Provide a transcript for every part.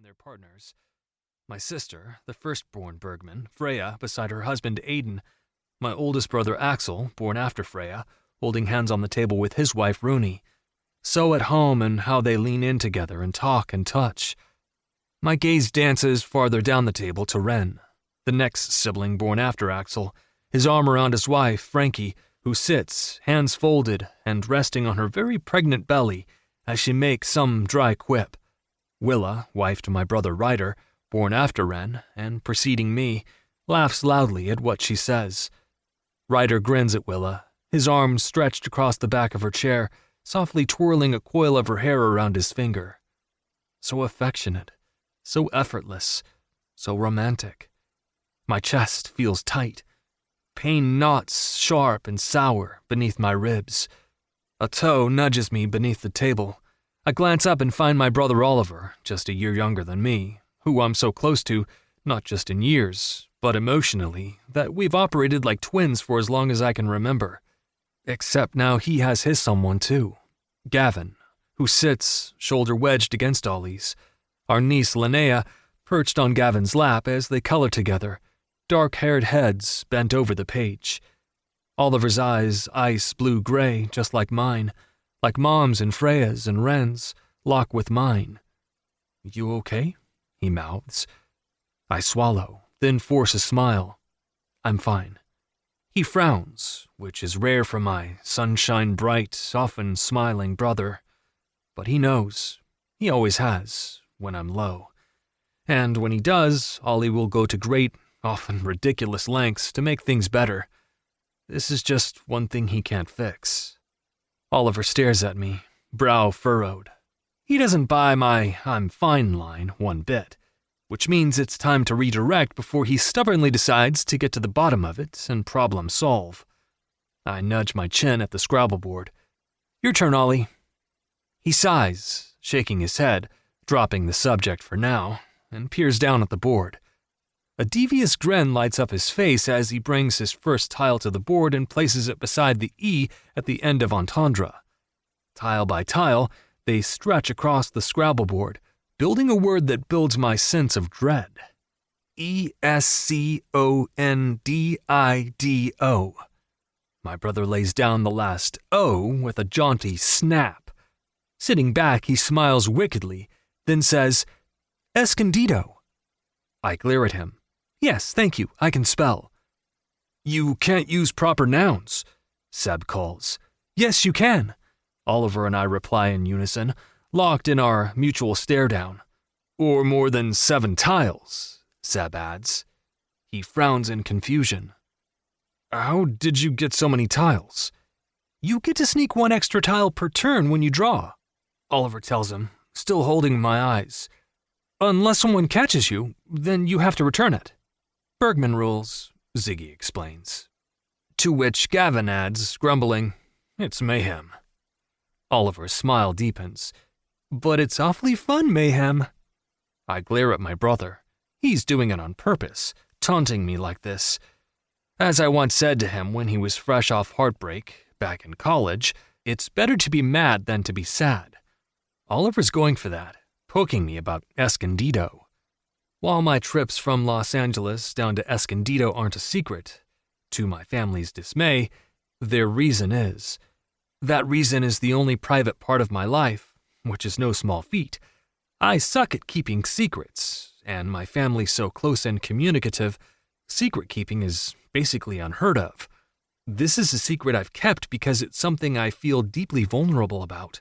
and their partners. My sister, the firstborn Bergman, Freya, beside her husband Aidan. My oldest brother Axel, born after Freya, holding hands on the table with his wife Rooney. So at home and how they lean in together and talk and touch. My gaze dances farther down the table to Ren, the next sibling born after Axel, his arm around his wife, Frankie, who sits, hands folded and resting on her very pregnant belly as she makes some dry quip. Willa, wife to my brother Ryder, born after Ren and preceding me, laughs loudly at what she says. Ryder grins at Willa, his arms stretched across the back of her chair, softly twirling a coil of her hair around his finger. So affectionate, so effortless, so romantic. My chest feels tight. Pain knots sharp and sour beneath my ribs. A toe nudges me beneath the table. I glance up and find my brother Oliver, just a year younger than me, who I'm so close to, not just in years, but emotionally, that we've operated like twins for as long as I can remember. Except now he has his someone too, Gavin, who sits, shoulder wedged against Ollie's. Our niece Linnea perched on Gavin's lap as they color together, dark-haired heads bent over the page. Oliver's eyes ice blue-gray, just like mine, like Mom's and Freya's and Ren's, lock with mine. "You okay?" he mouths. I swallow, then force a smile. I'm fine. He frowns, which is rare for my sunshine-bright, often smiling brother. But he knows. He always has, when I'm low. And when he does, Ollie will go to great, often ridiculous lengths to make things better. This is just one thing he can't fix. Oliver stares at me, brow furrowed. He doesn't buy my "I'm fine" line one bit, which means it's time to redirect before he stubbornly decides to get to the bottom of it and problem solve. I nudge my chin at the Scrabble board. "Your turn, Ollie." He sighs, shaking his head, dropping the subject for now, and peers down at the board. A devious grin lights up his face as he brings his first tile to the board and places it beside the E at the end of entendre. Tile by tile, they stretch across the Scrabble board, building a word that builds my sense of dread. ESCONDIDO. My brother lays down the last O with a jaunty snap. Sitting back, he smiles wickedly, then says, "Escondido." I glare at him. "Yes, thank you, I can spell." "You can't use proper nouns," Seb calls. "Yes, you can," Oliver and I reply in unison, locked in our mutual stare-down. "Or more than 7 tiles, Seb adds. He frowns in confusion. "How did you get so many tiles?" "You get to sneak 1 extra tile per turn when you draw," Oliver tells him, still holding my eyes. "Unless someone catches you, then you have to return it. Bergman rules," Ziggy explains. To which Gavin adds, grumbling, "It's mayhem." Oliver's smile deepens. "But it's awfully fun mayhem." I glare at my brother. He's doing it on purpose, taunting me like this. As I once said to him when he was fresh off heartbreak, back in college, it's better to be mad than to be sad. Oliver's going for that, poking me about Escondido. While my trips from Los Angeles down to Escondido aren't a secret, to my family's dismay, their reason is. That reason is the only private part of my life, which is no small feat. I suck at keeping secrets, and my family's so close and communicative, secret keeping is basically unheard of. This is a secret I've kept because it's something I feel deeply vulnerable about.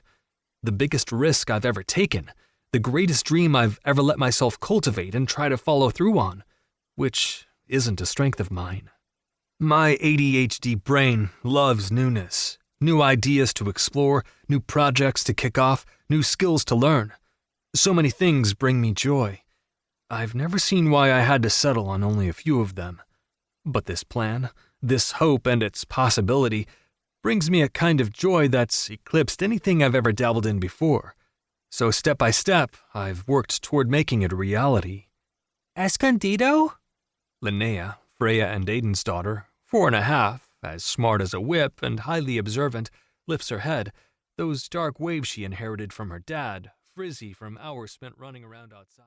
The biggest risk I've ever taken, the greatest dream I've ever let myself cultivate and try to follow through on, which isn't a strength of mine. My ADHD brain loves newness, new ideas to explore, new projects to kick off, new skills to learn. So many things bring me joy. I've never seen why I had to settle on only a few of them. But this plan, this hope and its possibility, brings me a kind of joy that's eclipsed anything I've ever dabbled in before. So step by step, I've worked toward making it a reality. "Escondido?" Linnea, Freya and Aidan's daughter, 4.5, as smart as a whip and highly observant, lifts her head, those dark waves she inherited from her dad, frizzy from hours spent running around outside.